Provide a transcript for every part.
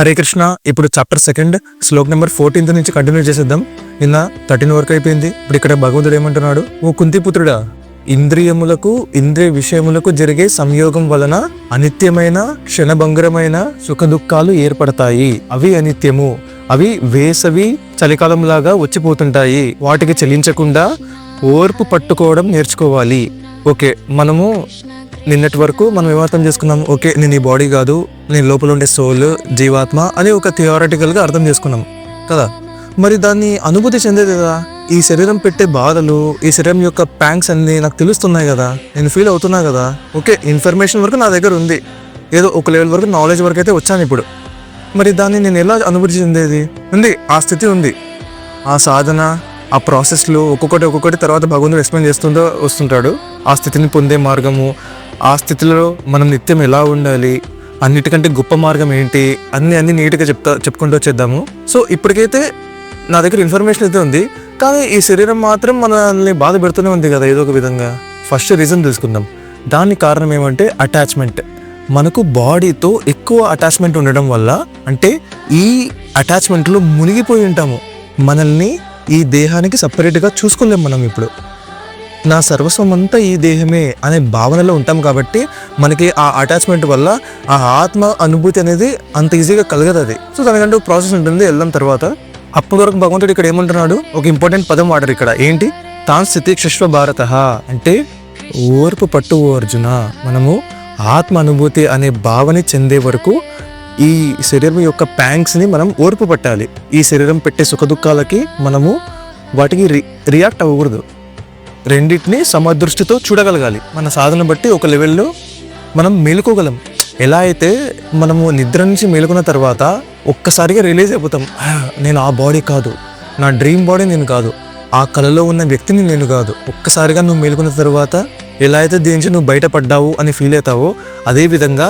హరే కృష్ణ. ఇప్పుడు chapter 2 shlok number 14 నుంచి continue చేసేద్దాం. నిన్న 13 వరకు అయిపోయింది. ఇప్పుడు ఇక్కడ భగవంతుడు ఏమంటున్నాడు? ఓ కుంతిపుత్రుడా, ఇంద్రియ విషయములకు జరిగే సంయోగం వలన అనిత్యమైన క్షణభంగురమైన సుఖ దుఃఖాలు ఏర్పడతాయి. అవి అనిత్యము. అవి వేసవి చలికాలంలాగా వచ్చిపోతుంటాయి. వాటికి చలించకుండా ఓర్పు పట్టుకోవడం నేర్చుకోవాలి. ఓకే, మనము నిన్నటి వరకు మనం ఏమర్థం చేసుకున్నాం? ఓకే, నేను ఈ బాడీ కాదు, నేను లోపల ఉండే సోల్, జీవాత్మ అని ఒక థియరాటికల్గా అర్థం చేసుకున్నాం కదా. మరి దాన్ని అనుభూతి చెందేది కదా. ఈ శరీరం పెట్టే బాధలు, ఈ శరీరం యొక్క ప్యాంక్స్ అన్ని నాకు తెలుస్తున్నాయి కదా, నేను ఫీల్ అవుతున్నా కదా. ఓకే, ఇన్ఫర్మేషన్ వరకు నా దగ్గర ఉంది, ఏదో ఒక లెవెల్ వరకు నాలెడ్జ్ వరకు అయితే వచ్చాను ఇప్పుడు. మరి దాన్ని నేను ఎలా అనుభూతి చెందేది? ఉంది, ఆ స్థితి ఉంది. ఆ సాధన, ఆ ప్రాసెస్లో ఒక్కొక్కటి తర్వాత భగవంతుడు ఎక్స్ప్లెయిన్ చేస్తుందో వస్తుంటాడు. ఆ స్థితిని పొందే మార్గము, ఆ స్థితిలో మనం నిత్యం ఎలా ఉండాలి, అన్నిటికంటే గొప్ప మార్గం ఏంటి, అన్ని నీట్గా చెప్పుకుంటూ వచ్చేద్దాము. సో ఇప్పటికైతే నా దగ్గర ఇన్ఫర్మేషన్ అయితే ఉంది, కానీ ఈ శరీరం మాత్రం మనల్ని బాధ పెడుతూనే ఉంది కదా ఏదో ఒక విధంగా. ఫస్ట్ రీజన్ తెలుసుకుందాం. దానికి కారణం ఏమంటే అటాచ్మెంట్. మనకు బాడీతో ఎక్కువ అటాచ్మెంట్ ఉండడం వల్ల, అంటే ఈ అటాచ్మెంట్లో మునిగిపోయి ఉంటాము. మనల్ని ఈ దేహానికి సపరేట్గా చూసుకోలేము. మనం ఇప్పుడు నా సర్వస్వం అంతా ఈ దేహమే అనే భావనలో ఉంటాం కాబట్టి మనకి ఆ అటాచ్మెంట్ వల్ల ఆ ఆత్మ అనుభూతి అనేది అంత ఈజీగా కలగదు. అది సో దానికంటే ప్రాసెస్ ఉంటుంది. వెళ్దాం తర్వాత. అప్పటి వరకు భగవంతుడు ఇక్కడ ఏమంటున్నాడు? ఒక ఇంపార్టెంట్ పదం వాడారు ఇక్కడ. ఏంటి? తాన్ స్థితిక్షస్వ భారత అంటే ఓర్పు పట్టు ఓ అర్జున. మనము ఆత్మ అనుభూతి అనే భావన చెందే వరకు ఈ శరీరం యొక్క ప్యాంక్స్ని మనం ఓర్పు పట్టాలి. ఈ శరీరం పెట్టే సుఖ దుఃఖాలకి మనము వాటికి రియాక్ట్ అవ్వకూడదు. రెండింటిని సమదృష్టితో చూడగలగాలి. మన సాధన బట్టి ఒక లెవెల్లో మనం మేలుకోగలం. ఎలా అయితే మనము నిద్ర నుంచి మేలుకున్న తర్వాత ఒక్కసారిగా రిలీజ్ అయిపోతాం, నేను ఆ బాడీ కాదు, నా డ్రీమ్ బాడీ నేను కాదు, ఆ కళలో ఉన్న వ్యక్తిని నేను కాదు. ఒక్కసారిగా నువ్వు మేలుకున్న తర్వాత ఎలా అయితే దీని నుంచి నువ్వు బయటపడ్డావు అని ఫీల్ అవుతావో, అదేవిధంగా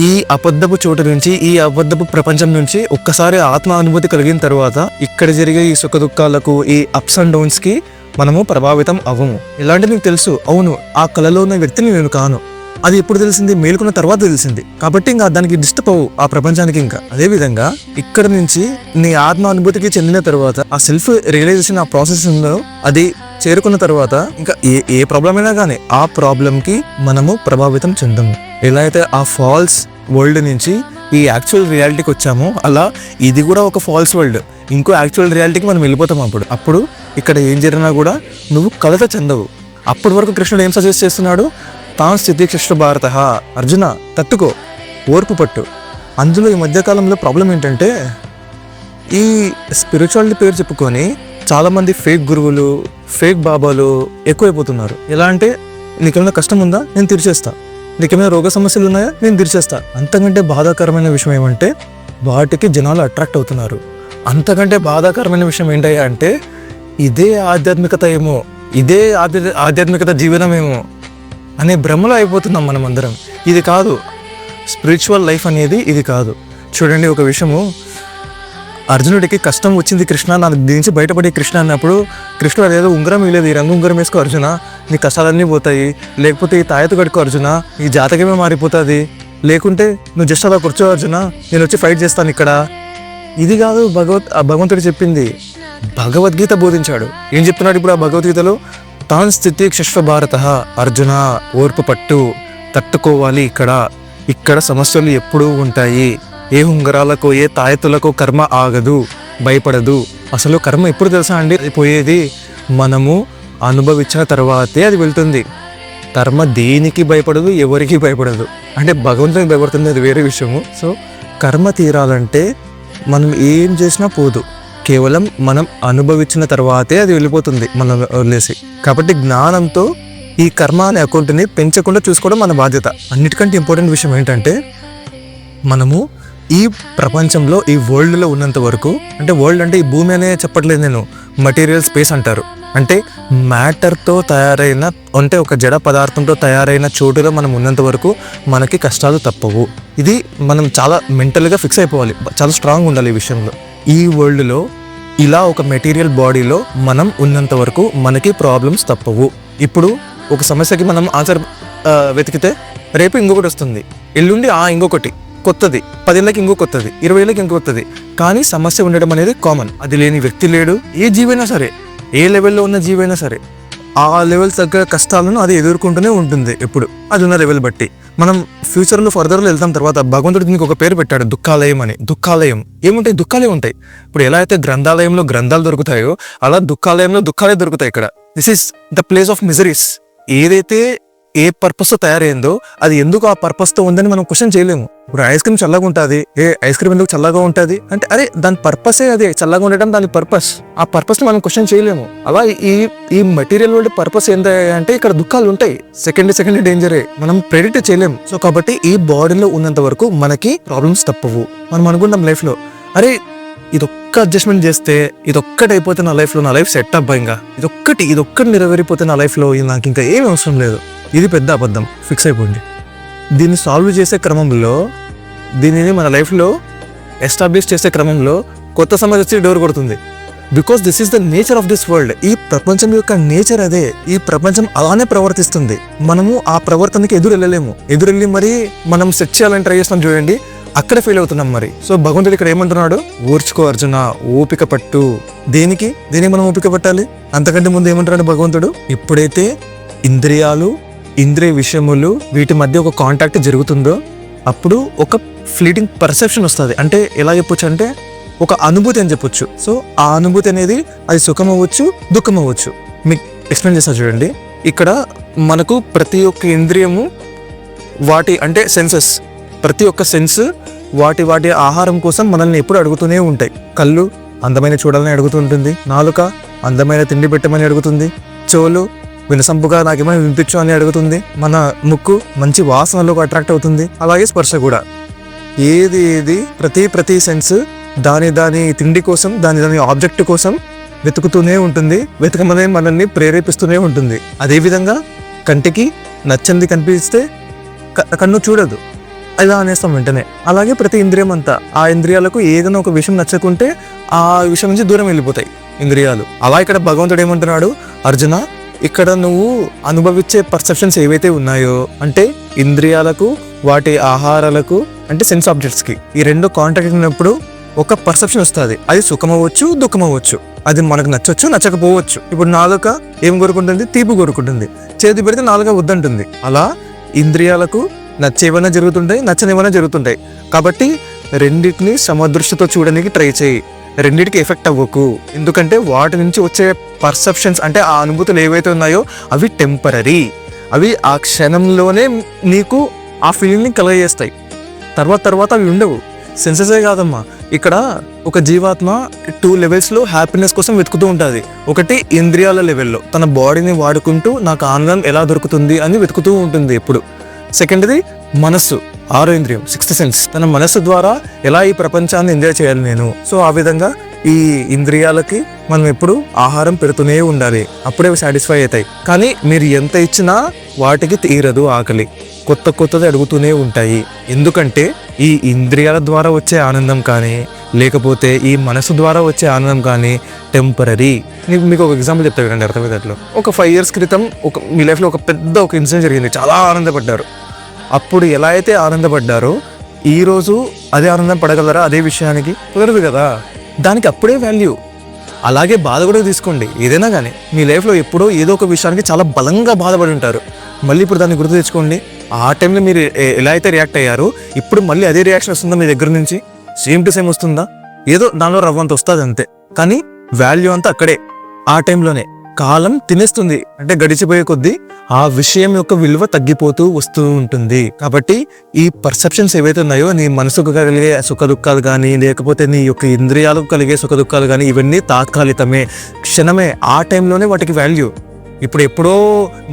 ఈ అబద్ధపు చోటు నుంచి, ఈ అబద్ధపు ప్రపంచం నుంచి ఒక్కసారి ఆత్మ అనుభూతి కలిగిన తర్వాత ఇక్కడ జరిగే ఈ సుఖ దుఃఖాలకు, ఈ అప్స్ అండ్ డౌన్స్కి మనము ప్రభావితం అవ్వము. ఇలాంటి నీకు తెలుసు, అవును ఆ కళలో ఉన్న వ్యక్తిని నేను కాను. అది ఎప్పుడు తెలిసింది? మేలుకున్న తర్వాత తెలిసింది. కాబట్టి ఇంకా దానికి డిస్టర్బ్ అవ్వు ఆ ప్రపంచానికి. ఇంకా అదేవిధంగా ఇక్కడ నుంచి నీ ఆత్మ అనుభూతికి చెందిన తర్వాత, ఆ సెల్ఫ్ రియలైజేషన్, ఆ ప్రాసెస్లో అది చేరుకున్న తర్వాత ఇంకా ఏ ప్రాబ్లం అయినా కానీ ఆ ప్రాబ్లంకి మనము ప్రభావితం చెందము. ఎలా అయితే ఆ ఫాల్స్ వరల్డ్ నుంచి ఈ యాక్చువల్ రియాలిటీకి వచ్చామో, అలా ఇది కూడా ఒక ఫాల్స్ వరల్డ్. ఇంకో యాక్చువల్ రియాలిటీకి మనం వెళ్ళిపోతాం. అప్పుడు ఇక్కడ ఏం జరిగినా కూడా నువ్వు కలత చెందవు. అప్పటి వరకు కృష్ణుడు ఏం సజెస్ట్ చేస్తున్నాడు? తాను స్థితిక్షస్వ భారత అర్జున, తట్టుకో, ఓర్పు పట్టు. అందులో ఈ మధ్యకాలంలో ప్రాబ్లం ఏంటంటే, ఈ స్పిరిచువాలిటీ పేరు చెప్పుకొని చాలామంది ఫేక్ గురువులు, ఫేక్ బాబాలు ఎక్కువైపోతున్నారు. ఎలా అంటే, నీకేమైనా కష్టం ఉందా? నేను తీర్చేస్తా. నీకేమైనా రోగ సమస్యలు ఉన్నాయా? నేను తీర్చేస్తా. అంతకంటే బాధాకరమైన విషయం ఏమంటే, వాటికి జనాలు అట్రాక్ట్ అవుతున్నారు. అంతకంటే బాధాకరమైన విషయం ఏంటయ్యా అంటే, ఇదే ఆధ్యాత్మికత ఏమో, ఇదే ఆధ్యాత్మికత జీవనమేమో అనే భ్రమలో అయిపోతున్నాం మనం అందరం. ఇది కాదు స్పిరిచువల్ లైఫ్ అనేది, ఇది కాదు. చూడండి, ఒక విషయము, అర్జునుడికి కష్టం వచ్చింది కృష్ణ, నాకు దీని నుంచి బయటపడే కృష్ణ అన్నప్పుడు కృష్ణుడు అదేదో ఉంగరం ఇవ్వలేదు, ఈ రంగు ఉంగరం వేసుకో అర్జున, నీ కష్టాలన్నీ పోతాయి, లేకపోతే ఈ తాయత కట్టుకో అర్జున, ఈ జాతకమే మారిపోతుంది, లేకుంటే నువ్వు జస్ట్ అలా కూర్చో అర్జున, నేను వచ్చి ఫైట్ చేస్తాను ఇక్కడ. ఇది కాదు భగవంతుడు చెప్పింది. భగవద్గీత బోధించాడు. ఏం చెప్తున్నాడు ఇప్పుడు ఆ భగవద్గీతలో? తాన్ స్థితిక్షస్వ భారత అర్జున, ఓర్పు పట్టు, తట్టుకోవాలి. ఇక్కడ సమస్యలు ఎప్పుడూ ఉంటాయి. ఏ ఉంగరాలకు, ఏ తాయతులకు కర్మ ఆగదు, భయపడదు. అసలు కర్మ ఎప్పుడు తెలుసా అండి? అది పోయేది మనము అనుభవించిన తర్వాతే అది వెళ్తుంది. కర్మ దేనికి భయపడదు, ఎవరికి భయపడదు. అంటే భగవంతునికి భయపడుతుంది, అది వేరే విషయము. సో కర్మ తీరాలంటే మనం ఏం చేసినా పోదు, కేవలం మనం అనుభవించిన తర్వాతే అది వెళ్ళిపోతుంది మనం వదిలేసి. కాబట్టి జ్ఞానంతో ఈ కర్మ అనే అకౌంట్ని పెంచకుండా చూసుకోవడం మన బాధ్యత. అన్నిటికంటే ఇంపార్టెంట్ విషయం ఏంటంటే, మనము ఈ ప్రపంచంలో, ఈ వరల్డ్లో ఉన్నంత వరకు, అంటే వరల్డ్ అంటే ఈ భూమి అనే చెప్పట్లేదు నేను, మటీరియల్ స్పేస్ అంటారు. అంటే మ్యాటర్తో తయారైన, అంటే ఒక జడ పదార్థంతో తయారైన చోటులో మనం ఉన్నంత వరకు మనకి కష్టాలు తప్పవు. ఇది మనం చాలా మెంటల్గా ఫిక్స్ అయిపోవాలి, చాలా స్ట్రాంగ్ ఉండాలి ఈ విషయంలో. ఈ వరల్డ్లో ఇలా ఒక మెటీరియల్ బాడీలో మనం ఉన్నంత వరకు మనకి ప్రాబ్లమ్స్ తప్పవు. ఇప్పుడు ఒక సమస్యకి మనం ఆన్సర్ వెతికితే రేపు ఇంకొకటి వస్తుంది, ఎల్లుండి ఇంకొకటి. కొత్తది, 10 ఏళ్ళకి ఇంకో కొత్తది, 20 ఏళ్ళకి ఇంకో కొత్తది. కానీ సమస్య ఉండడం అనేది కామన్. అది లేని వ్యక్తి లేడు. ఏ జీవైనా సరే, ఏ లెవెల్లో ఉన్న జీవైనా సరే ఆ లెవెల్ తగ్గ కష్టాలను అది ఎదుర్కొంటూనే ఉంటుంది ఎప్పుడు, అది ఉన్న లెవెల్ బట్టి. మనం ఫ్యూచర్లో ఫర్దర్లో వెళ్తాం. తర్వాత భగవంతుడు దీనికి ఒక పేరు పెట్టాడు, దుఃఖాలయం అని. దుఃఖాలయం ఏముంటాయి? దుఃఖాలే ఉంటాయి. ఇప్పుడు ఎలా అయితే గ్రంథాలయంలో గ్రంథాలు దొరుకుతాయో అలా దుఃఖాలయంలో దుఃఖాలే దొరుకుతాయి. ఇక్కడ this is the place of miseries. ఏదైతే ఏ పర్పస్తో తయారైందో అది ఎందుకు ఆ పర్పస్తో ఉందని మనం క్వశ్చన్ చేయలేము. ఇప్పుడు ఐస్ క్రీమ్ చల్లగా ఉంటుంది, ఐస్ క్రీమ్ ఎందుకు చల్లగా ఉంటుంది అంటే అరే దాని పర్పసే అదే, చల్లగా ఉండటం దాని పర్పస్. ఆ పర్పస్ని మనం క్వశ్చన్ చేయలేము. అలా ఈ మెటీరియల్ వరల్డ్ పర్పస్ ఏంటి అంటే ఇక్కడ దుఃఖాలు ఉంటాయి. సెకండ్ డేంజరే, మనం ప్రెడిక్ట్ చేయలేము. సో కాబట్టి ఈ బాడీలో ఉన్నంత వరకు మనకి ప్రాబ్లమ్స్ తప్పవు. మనం అనుకుంటాం లైఫ్లో అరే ఇదొక్క అడ్జస్ట్మెంట్ చేస్తే, ఇదొక్కటి అయిపోతే నా లైఫ్ సెట్ అబ్బా, ఇంకా ఇదొక్కటి నెరవేరిపోతే నా లైఫ్లో నాకు ఇంకా ఏమీ అవసరం లేదు. ఇది పెద్ద అబద్ధం, ఫిక్స్ అయిపోండి. దీన్ని సాల్వ్ చేసే క్రమంలో, దీనిని మన లైఫ్లో ఎస్టాబ్లిష్ చేసే క్రమంలో కొత్త సమస్య వచ్చి డోర్ కొడుతుంది. Because this is the nature of this world. ఈ ప్రపంచం యొక్క నేచర్ అదే. ఈ ప్రపంచం అలానే ప్రవర్తిస్తుంది. మనము ఆ ప్రవర్తనకి ఎదురెళ్ళి మరి మనం సెట్ చేయాలని ట్రై చేస్తాం చూడండి, అక్కడ ఫెయిల్ అవుతున్నాం మరి. సో భగవంతుడు ఇక్కడ ఏమంటున్నాడు? ఓర్చుకో అర్జున, ఓపిక పట్టు. దేనికి మనం ఓపిక పట్టాలి? అంతకంటే ముందు ఏమంటున్నాడు భగవంతుడు? ఇప్పుడైతే ఇంద్రియాలు, ఇంద్రియ విషయములు వీటి మధ్య ఒక కాంటాక్ట్ జరుగుతుందో అప్పుడు ఒక ఫ్లీటింగ్ పర్సెప్షన్ వస్తుంది. అంటే ఎలా చెప్పొచ్చు అంటే ఒక అనుభూతి అని చెప్పొచ్చు. సో ఆ అనుభూతి అనేది అది సుఖం అవ్వచ్చు, దుఃఖం అవ్వచ్చు. మీకు ఎక్స్ప్లెయిన్ చేస్తా చూడండి. ఇక్కడ మనకు ప్రతి ఒక్క ఇంద్రియము వాటి అంటే సెన్సెస్, ప్రతి ఒక్క సెన్స్ వాటి ఆహారం కోసం మనల్ని ఎప్పుడు అడుగుతూనే ఉంటాయి. కళ్ళు అందమైన చూడాలని అడుగుతుంటుంది, నాలుక అందమైన తిండి పెట్టమని అడుగుతుంది, చెవులు వినసంపుగా నాకేమైనా వినిపించు అని అడుగుతుంది, మన ముక్కు మంచి వాసనలోకి అట్రాక్ట్ అవుతుంది, అలాగే స్పర్శ కూడా. ఏది ప్రతి సెన్స్ దాని తిండి కోసం, దాని ఆబ్జెక్ట్ కోసం వెతుకుతూనే ఉంటుంది. వెతకమనే మనల్ని ప్రేరేపిస్తూనే ఉంటుంది. అదేవిధంగా కంటికి నచ్చంది కనిపిస్తే కన్ను చూడదు, ఇలా అనేస్తాం వెంటనే. అలాగే ప్రతి ఇంద్రియం అంతా, ఆ ఇంద్రియాలకు ఏదైనా ఒక విషయం నచ్చకుంటే ఆ విషయం నుంచి దూరం వెళ్ళిపోతాయి ఇంద్రియాలు. అలా ఇక్కడ భగవంతుడు ఏమంటున్నాడు? అర్జున, ఇక్కడ నువ్వు అనుభవించే పర్సెప్షన్స్ ఏవైతే ఉన్నాయో అంటే ఇంద్రియాలకు, వాటి ఆహారాలకు అంటే సెన్స్ ఆబ్జెక్ట్స్కి, ఈ రెండు కాంటాక్ట్ ఉన్నప్పుడు ఒక పర్సెప్షన్ వస్తుంది. అది సుఖం అవ్వచ్చు, దుఃఖం అవ్వచ్చు. అది మనకు నచ్చవచ్చు, నచ్చకపోవచ్చు. ఇప్పుడు నాలుక ఏం కోరుకుంటుంది? తీపి కోరుకుంటుంది. చేతి పెడితే నాలుక వద్దంటుంది. అలా ఇంద్రియాలకు నచ్చేవైనా జరుగుతుంటాయి, నచ్చనివైనా జరుగుతుంటాయి. కాబట్టి రెండింటిని సమదృష్టితో చూడడానికి ట్రై చేయి. రెండింటికి ఎఫెక్ట్ అవ్వకు. ఎందుకంటే వాటి నుంచి వచ్చే పర్సెప్షన్స్ అంటే ఆ అనుభూతులు ఏవైతే ఉన్నాయో అవి టెంపరరీ. అవి ఆ క్షణంలోనే నీకు ఆ ఫీలింగ్ని కలగజేస్తాయి. తర్వాత అవి ఉండవు. సెన్సెసే కాదమ్మా, ఇక్కడ ఒక జీవాత్మ 2 లెవెల్స్లో హ్యాపీనెస్ కోసం వెతుకుతూ ఉంటుంది. ఒకటి ఇంద్రియాల లెవెల్లో, తన బాడీని వాడుకుంటూ నాకు ఆనందం ఎలా దొరుకుతుంది అని వెతుకుతూ ఉంటుంది ఎప్పుడు. సెకండ్ది మనస్సు, 6వ ఇంద్రియం, 6th సెన్స్. తన మనస్సు ద్వారా ఎలా ఈ ప్రపంచాన్ని ఎంజాయ్ చేయాలి నేను. సో ఆ విధంగా ఈ ఇంద్రియాలకి మనం ఎప్పుడు ఆహారం పెడుతూనే ఉండాలి, అప్పుడే సాటిస్ఫై అవుతాయి. కానీ మీరు ఎంత ఇచ్చినా వాటికి తీరదు ఆకలి, కొత్తది అడుగుతూనే ఉంటాయి. ఎందుకంటే ఈ ఇంద్రియాల ద్వారా వచ్చే ఆనందం కానీ లేకపోతే ఈ మనసు ద్వారా వచ్చే ఆనందం కానీ టెంపరరీ. మీకు ఒక ఎగ్జాంపుల్ చెప్తా కదండి అర్థమయ్యేటట్లు. ఒక 5 years క్రితం మీ లైఫ్లో ఒక ఇన్సిడెంట్ జరిగింది, చాలా ఆనందపడ్డారు. అప్పుడు ఎలా అయితే ఆనందపడ్డారో ఈరోజు అదే ఆనందం పడగలరా? అదే విషయానికి కుదరదు కదా. దానికి అప్పుడే వాల్యూ. అలాగే బాధ కూడా తీసుకోండి. ఏదైనా కానీ మీ లైఫ్లో ఎప్పుడో ఏదో ఒక విషయానికి చాలా బలంగా బాధపడి ఉంటారు. మళ్ళీ ఇప్పుడు దాన్ని గుర్తు తెచ్చుకోండి. ఆ టైంలో మీరు ఎలా అయితే రియాక్ట్ అయ్యారో ఇప్పుడు మళ్ళీ అదే రియాక్షన్ వస్తుందా మీ దగ్గర నుంచి? సేమ్ టు సేమ్ వస్తుందా? ఏదో దానిలో రవ్వంత వస్తుంది అంతే. కానీ వాల్యూ అంతా అక్కడే, ఆ టైంలోనే. కాలం తినేస్తుంది అంటే గడిచిపోయే కొద్దీ ఆ విషయం యొక్క విలువ తగ్గిపోతూ వస్తూ ఉంటుంది. కాబట్టి ఈ పర్సెప్షన్స్ ఏవైతే ఉన్నాయో, నీ మనసుకు కలిగే సుఖ దుఃఖాలు కానీ లేకపోతే నీ యొక్క ఇంద్రియాలకు కలిగే సుఖ దుఃఖాలు కానీ ఇవన్నీ తాత్కాలికమే, క్షణమే. ఆ టైంలోనే వాటికి వాల్యూ. ఇప్పుడు ఎప్పుడో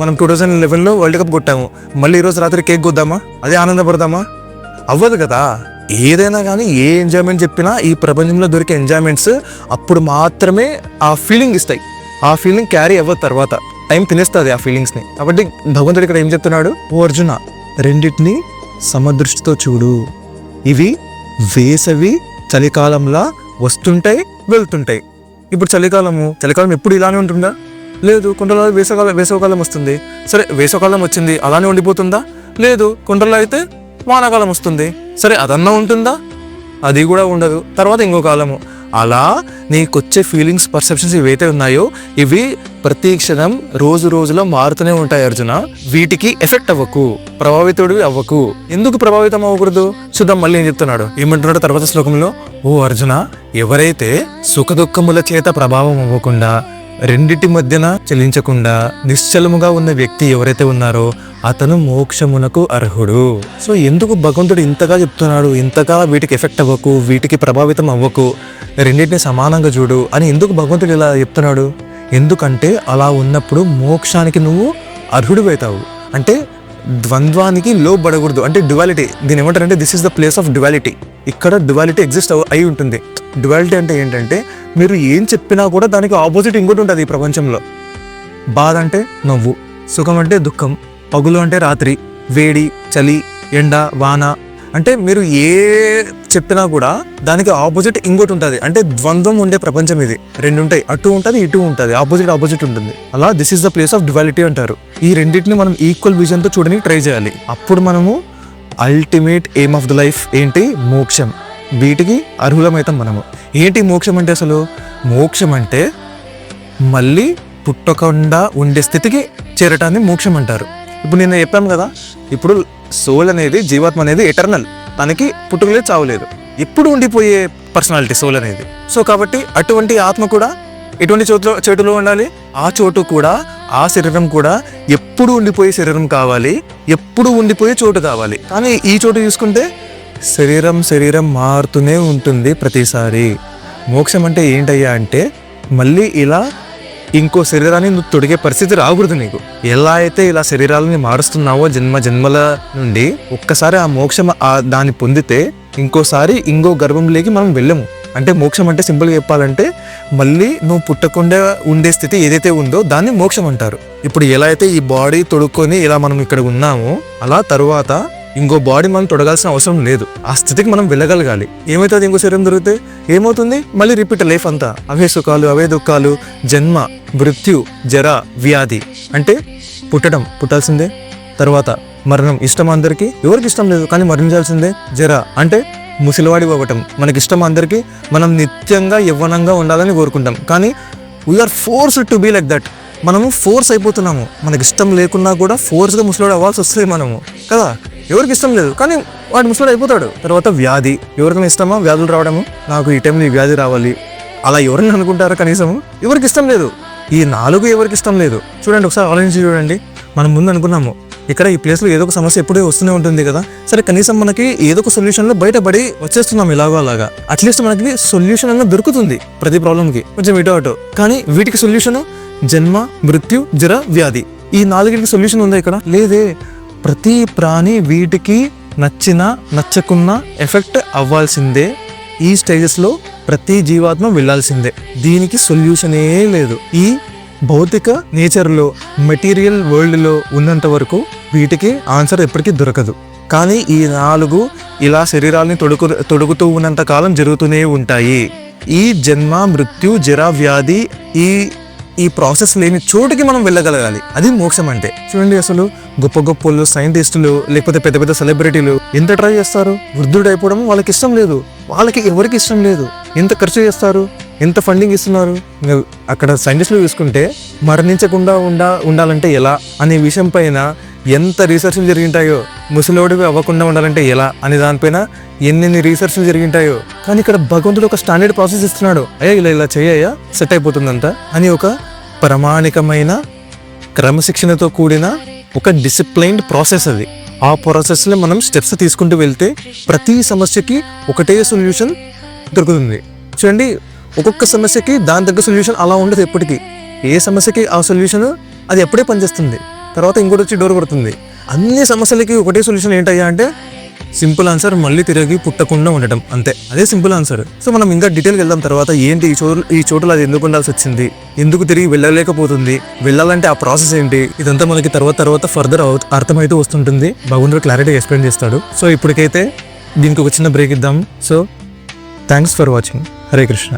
మనం 2011లో వరల్డ్ కప్ కొట్టాము, మళ్ళీ ఈరోజు రాత్రి కేక్ కొద్దామా? అదే ఆనందపడదామా? అవ్వదు కదా. ఏదైనా కానీ ఏ ఎంజాయ్మెంట్ చెప్పినా ఈ ప్రపంచంలో దొరికే ఎంజాయ్మెంట్స్ అప్పుడు మాత్రమే ఆ ఫీలింగ్ ఇస్తాయి. ఆ ఫీలింగ్ క్యారీ అవ్వదు, తర్వాత టైం తినేస్తుంది ఆ ఫీలింగ్స్ని. కాబట్టి భగవంతుడు ఇక్కడ ఏం చెప్తున్నాడు? ఓ అర్జున, రెండింటిని సమదృష్టితో చూడు. ఇవి వేసవి చలికాలంలా వస్తుంటాయి, వెళ్తుంటాయి. ఇప్పుడు చలికాలం ఎప్పుడు ఇలానే ఉంటుందా? లేదు. కొండలలో వేసవకాలం వస్తుంది. సరే, వేసవకాలం వచ్చింది, అలానే ఉండిపోతుందా? లేదు. కొండలో అయితే వానాకాలం వస్తుంది. సరే అదన్నా ఉంటుందా? అది కూడా ఉండదు. తర్వాత ఇంకో కాలము. అలా నీకొచ్చే ఫీలింగ్స్, పర్సెప్షన్స్ ఇవైతే ఉన్నాయో ఇవి ప్రతి క్షణం రోజు రోజులో మారుతూనే ఉంటాయి అర్జున. వీటికి ఎఫెక్ట్ అవ్వకు, ప్రభావితుడివి అవ్వకు. ఎందుకు ప్రభావితం అవ్వకూడదు చూద్దాం. మళ్ళీ ఏం చెప్తున్నాడు, ఏమంటున్నాడు తర్వాత శ్లోకంలో, ఓ అర్జున, ఎవరైతే సుఖదుఖముల చేత ప్రభావం అవ్వకుండా, రెండిటి మధ్యన చలించకుండా నిశ్చలముగా ఉన్న వ్యక్తి ఎవరైతే ఉన్నారో అతను మోక్షమునకు అర్హుడు. సో ఎందుకు భగవంతుడు ఇంతగా చెప్తున్నాడు, ఇంతగా వీటికి ఎఫెక్ట్ అవ్వకు, వీటికి ప్రభావితం అవ్వకు, రెండింటిని సమానంగా చూడు అని ఎందుకు భగవంతుడు ఇలా చెప్తున్నాడు? ఎందుకంటే అలా ఉన్నప్పుడు మోక్షానికి నువ్వు అర్హుడివైతావు. అంటే ద్వంద్వానికి లోబడకూడదు. అంటే డ్యువాలిటీ, దీని ఏమంటారంటే this is the place of duality. ఇక్కడ డ్యువాలిటీ ఎగ్జిస్ట్ అయి ఉంటుంది. డ్యువాలిటీ అంటే ఏంటంటే మీరు ఏం చెప్పినా కూడా దానికి ఆపోజిట్ ఇంకోటి ఉంటుంది ఈ ప్రపంచంలో. బాధ అంటే నవ్వు, సుఖం అంటే దుఃఖం, పగులు అంటే రాత్రి, వేడి, చలి, ఎండ, వాన. అంటే మీరు ఏ చెప్పినా కూడా దానికి ఆపోజిట్ ఇంకోటి ఉంటుంది. అంటే ద్వంద్వం ఉండే ప్రపంచం ఇది. రెండు ఉంటాయి, అటు ఉంటుంది ఇటు ఉంటుంది, ఆపోజిట్ ఉంటుంది. అలా this is the place of duality అంటారు. ఈ రెండింటిని మనం ఈక్వల్ విజన్తో చూడడానికి ట్రై చేయాలి. అప్పుడు మనము ultimate aim of the life ఏంటి? మోక్షం. వీటికి అర్హులమవుతాం మనము. ఏంటి మోక్షం అంటే? అసలు మోక్షం అంటే మళ్ళీ పుట్టకుండా ఉండే స్థితికి చేరటాన్ని మోక్షం అంటారు. ఇప్పుడు నేను చెప్పాను కదా, ఇప్పుడు సోల్ అనేది, జీవాత్మ అనేది ఎటర్నల్, తనకి పుట్టుకలేదు, చావులేదు, ఎప్పుడు ఉండిపోయే పర్సనాలిటీ సోల్ అనేది. సో కాబట్టి అటువంటి ఆత్మ కూడా ఎటువంటి చోటులో ఉండాలి? ఆ చోటు కూడా, ఆ శరీరం కూడా ఎప్పుడు ఉండిపోయే శరీరం కావాలి, ఎప్పుడు ఉండిపోయే చోటు కావాలి. కానీ ఈ చోటు చూసుకుంటే శరీరం మారుతూనే ఉంటుంది ప్రతిసారి. మోక్షం అంటే ఏంటయ్యా అంటే మళ్ళీ ఇలా ఇంకో శరీరాన్ని నువ్వు తొడిగే పరిస్థితి రాకూడదు నీకు. ఎలా అయితే ఇలా శరీరాలని మారుస్తున్నావో జన్మల నుండి, ఒక్కసారి ఆ మోక్షం దాన్ని పొందితే ఇంకోసారి ఇంకో గర్భంలోకి మనం వెళ్ళము. అంటే మోక్షం అంటే సింపుల్గా చెప్పాలంటే మళ్ళీ నువ్వు పుట్టకుండా ఉండే స్థితి ఏదైతే ఉందో దాన్ని మోక్షం అంటారు. ఇప్పుడు ఎలా అయితే ఈ బాడీ తొడుక్కొని ఇలా మనం ఇక్కడ ఉన్నామో, అలా తరువాత ఇంకో బాడీ మనం తొడగాల్సిన అవసరం లేదు. ఆ స్థితికి మనం వెళ్ళగలగాలి. ఏమవుతుంది? ఇంకో శరీరం దొరికితే ఏమవుతుంది? మళ్ళీ రిపీట్ లైఫ్ అంతా అవే సుఖాలు, అవే దుఃఖాలు, జన్మ, మృత్యు, జర, వ్యాధి. అంటే పుట్టాల్సిందే, తర్వాత మరణం. ఇష్టం అందరికీ, ఎవరికి ఇష్టం లేదు కానీ మరణించాల్సిందే. జర అంటే ముసలివాడి అవ్వటం. మనకి ఇష్టం అందరికీ, మనం నిత్యంగా యవ్వనంగా ఉండాలని కోరుకుంటాం, కానీ we are forced to be like that. మనము ఫోర్స్ అయిపోతున్నాము. మనకి ఇష్టం లేకున్నా కూడా ఫోర్స్గా ముసలివాడు అవ్వాల్సి వస్తుంది మనము కదా. ఎవరికి ఇష్టం లేదు కానీ వాడు ముసలివాడు అయిపోతాడు. తర్వాత వ్యాధి. ఎవరికైనా ఇష్టమా వ్యాధులు రావడము? నాకు ఈ టైంలో ఈ వ్యాధి రావాలి అలా ఎవరైనా అనుకుంటారా? కనీసం ఎవరికి ఇష్టం లేదు. ఈ 4 ఎవరికి ఇష్టం లేదు. చూడండి, ఒకసారి ఆలోచించి చూడండి. మనం ముందు అనుకున్నాము ఇక్కడ ఈ ప్లేస్లో ఏదో ఒక సమస్య ఎప్పుడూ వస్తూనే ఉంటుంది కదా. సరే కనీసం మనకి ఏదో ఒక సొల్యూషన్లో బయటపడి వచ్చేస్తున్నాం ఇలాగో అలాగా. అట్లీస్ట్ మనకి సొల్యూషన్ అన్న దొరుకుతుంది ప్రతి ప్రాబ్లంకి, కొంచెం ఇటో అటో. కానీ వీటికి సొల్యూషన్ జన్మ, మృత్యు, జర, వ్యాధి. ఈ 4కి సొల్యూషన్ ఉందా ఇక్కడ? లేదే. ప్రతి ప్రాణి వీటికి నచ్చినా నచ్చకున్నా ఎఫెక్ట్ అవ్వాల్సిందే. ఈ స్టేజెస్లో ప్రతి జీవాత్మ వెళ్ళాల్సిందే. దీనికి సొల్యూషనే లేదు. ఈ భౌతిక నేచర్లో, మెటీరియల్ వరల్డ్లో ఉన్నంత వరకు వీటికి ఆన్సర్ ఎప్పటికీ దొరకదు. కానీ ఈ 4 ఇలా శరీరాలని తొడుగుతూ ఉన్నంత కాలం జరుగుతూనే ఉంటాయి. ఈ జన్మ, మృత్యు, జర, వ్యాధి, ఈ ప్రాసెస్ లేని చోటుకి మనం వెళ్ళగలగాలి. అది మోక్షం అంటే. చూడండి, అసలు గొప్ప గొప్పలు, సైంటిస్టులు, లేకపోతే పెద్ద పెద్ద సెలబ్రిటీలు ఎంత ట్రై చేస్తారు. వృద్ధుడు అయిపోవడం వాళ్ళకి ఇష్టం లేదు. వాళ్ళకి ఎవరికి ఇష్టం లేదు. ఎంత ఖర్చు చేస్తారు, ఎంత ఫండింగ్ ఇస్తున్నారు. అక్కడ సైంటిస్టులు చూసుకుంటే మరణించకుండా ఉండాలంటే ఎలా అనే విషయం పైన ఎంత రీసెర్చ్లు జరిగింటాయో, ముసలోడివి అవ్వకుండా ఉండాలంటే ఎలా అనే దానిపైన ఎన్నెన్ని రీసెర్చ్లు జరిగింటాయో. కానీ ఇక్కడ భగవంతుడు ఒక స్టాండర్డ్ ప్రాసెస్ ఇస్తున్నాడు. అయ్యా ఇలా చేయ్యా సెట్ అయిపోతుందంతా అని ఒక ప్రామాణికమైన క్రమశిక్షణతో కూడిన ఒక డిసిప్లైన్డ్ ప్రాసెస్ అది. ఆ ప్రాసెస్లో మనం స్టెప్స్ తీసుకుంటూ వెళ్తే ప్రతి సమస్యకి ఒకటే సొల్యూషన్ దొరుకుతుంది. చూడండి, ఒక్కొక్క సమస్యకి దాని తగ్గ సొల్యూషన్ అలా ఉండదు ఎప్పటికీ. ఏ సమస్యకి ఆ సొల్యూషన్ అది ఎప్పుడే పనిచేస్తుంది. తర్వాత ఇంకోటి వచ్చి డోర్ కొడుతుంది. అన్ని సమస్యలకి ఒకటే సొల్యూషన్ ఏంటయ్యా అంటే సింపుల్ ఆన్సర్, మళ్ళీ తిరిగి పుట్టకుండా ఉండటం, అంతే. అదే సింపుల్ ఆన్సర్. సో మనం ఇంకా డీటెయిల్కి వెళ్దాం. తర్వాత ఏంటి ఈ చోటులో అది ఎందుకు ఉండాల్సి వచ్చింది, ఎందుకు తిరిగి వెళ్ళలేకపోతుంది, వెళ్ళాలంటే ఆ ప్రాసెస్ ఏంటి, ఇదంతా మనకి తర్వాత ఫర్దర్ అర్థమైతూ వస్తుంటుంది. భగవంతుడు క్లారిటీ ఎక్స్ప్లెయిన్ చేస్తాడు. సో ఇప్పటికైతే దీనికి ఒక చిన్న బ్రేక్ ఇద్దాం. So thanks for watching. Hare Krishna.